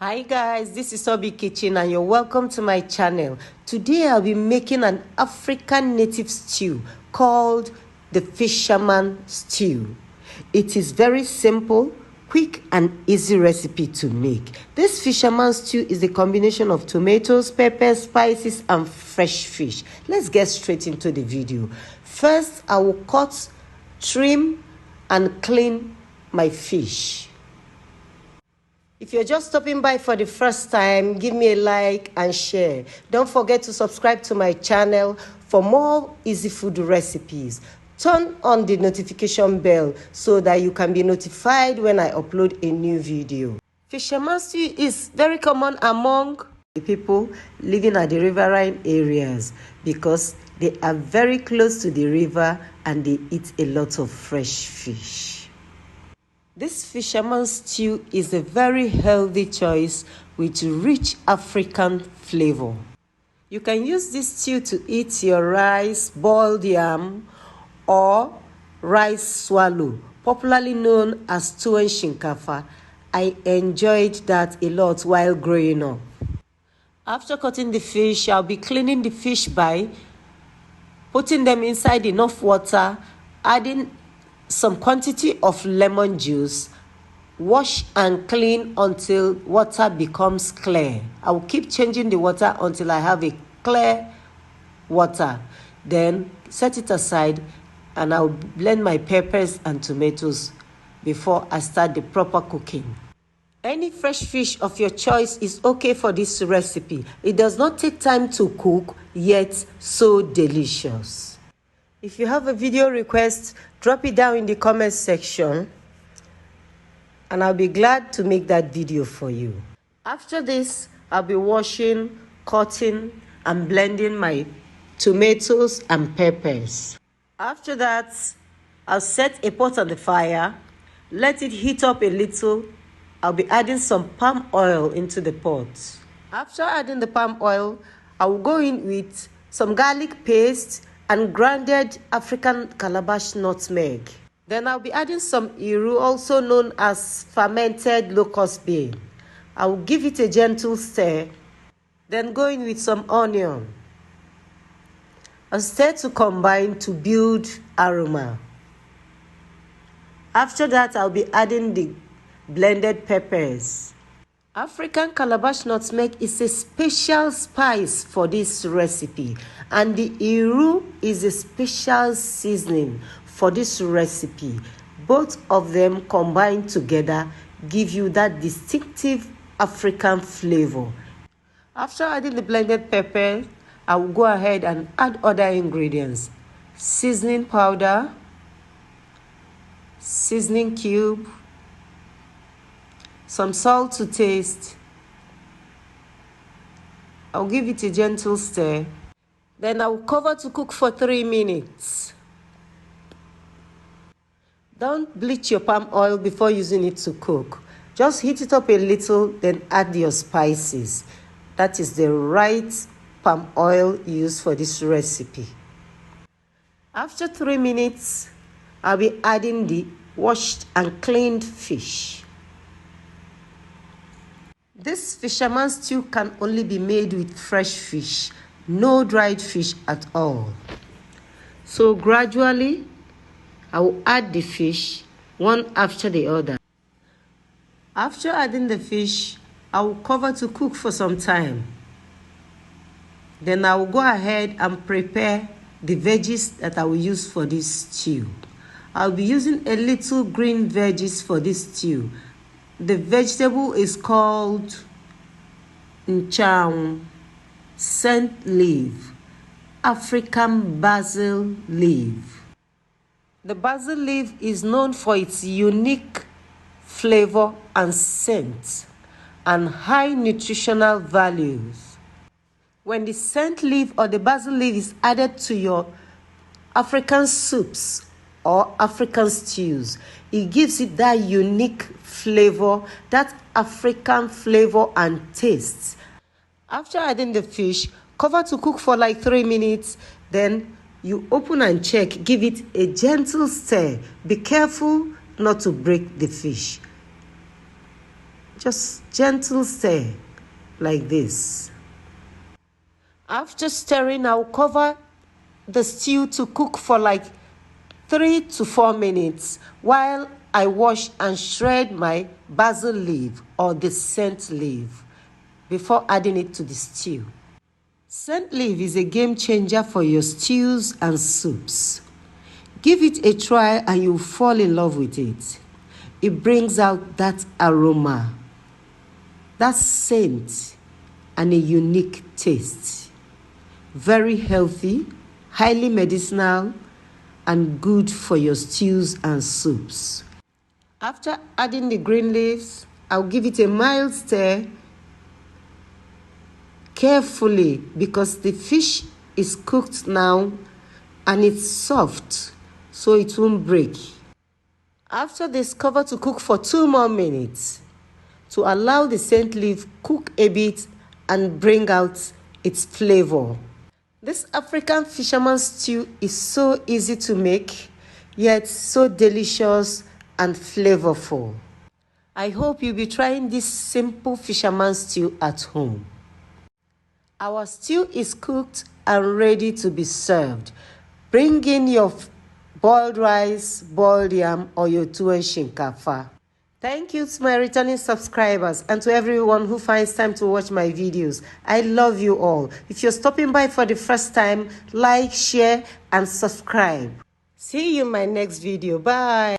Hi guys, this is Obi Kitchen and you're welcome to my channel. Today I'll be making an African native stew called the fisherman stew. It is very simple, quick and easy recipe to make. This fisherman stew is a combination of tomatoes, peppers, spices and fresh fish. Let's get straight into the video. First, I will cut, trim and clean my fish. If you're just stopping by for the first time, give me a like and share. Don't forget to subscribe to my channel for more easy food recipes. Turn on the notification bell so that you can be notified when I upload a new video. Fisherman stew is very common among the people living at the riverine areas because they are very close to the river and they eat a lot of fresh fish. This fisherman stew is a very healthy choice with rich African flavor. You can use this stew to eat your rice, boiled yam, or rice swallow, popularly known as tuwon shinkafa. I enjoyed that a lot while growing up. After cutting the fish, I'll be cleaning the fish by putting them inside enough water, adding some quantity of lemon juice, wash and clean until water becomes clear. I will keep changing the water until I have a clear water. Then set it aside and I'll blend my peppers and tomatoes before I start the proper cooking. Any fresh fish of your choice is okay for this recipe. It does not take time to cook, yet so delicious. If you have a video request, drop it down in the comment section and I'll be glad to make that video for you. After this, I'll be washing, cutting and blending my tomatoes and peppers. After that, I'll set a pot on the fire, let it heat up a little. I'll be adding some palm oil into the pot. After adding the palm oil, I will go in with some garlic paste and grounded African calabash nutmeg. Then I'll be adding some iru, also known as fermented locust bean. I will give it a gentle stir. Then go in with some onion and stir to combine to build aroma. After that, I'll be adding the blended peppers. African calabash nutmeg is a special spice for this recipe, and the iru is a special seasoning for this recipe. Both of them combined together give you that distinctive African flavor. After adding the blended pepper, I will go ahead and add other ingredients: seasoning powder, seasoning cube, some salt to taste. I'll give it a gentle stir. Then I'll cover to cook for 3 minutes. Don't bleach your palm oil before using it to cook. Just heat it up a little, then add your spices. That is the right palm oil used for this recipe. After 3 minutes, I'll be adding the washed and cleaned fish. This fisherman stew can only be made with fresh fish, no dried fish at all. So gradually, I will add the fish one after the other. After adding the fish, I will cover to cook for some time. Then I will go ahead and prepare the veggies that I will use for this stew. I'll be using a little green veggies for this stew. The vegetable is called nchang, scent leaf, African basil leaf. The basil leaf is known for its unique flavor and scent and high nutritional values. When the scent leaf or the basil leaf is added to your African soups or African stews, it gives it that unique flavor, that African flavor and taste. After adding the fish, cover to cook for like 3 minutes. Then you open and check. Give it a gentle stir. Be careful not to break the fish. Just gentle stir like this. After stirring, I'll cover the stew to cook for like 3 to 4 minutes while I wash and shred my basil leaf or the scent leaf before adding it to the stew. Scent leaf is a game changer for your stews and soups. Give it a try and you'll fall in love with it. It brings out that aroma, that scent, and a unique taste. Very healthy, highly medicinal, and good for your stews and soups. After adding the green leaves, I'll give it a mild stir carefully because the fish is cooked now and it's soft, so it won't break. After this, cover to cook for 2 more minutes to allow the scent leaf cook a bit and bring out its flavor. This African fisherman stew is so easy to make, yet so delicious and flavorful. I hope you'll be trying this simple fisherman stew at home. Our stew is cooked and ready to be served. Bring in your boiled rice, boiled yam, or your tuwon shinkafa. Thank you to my returning subscribers and to everyone who finds time to watch my videos. I love you all. If you're stopping by for the first time, like, share, and subscribe. See you in my next video. Bye.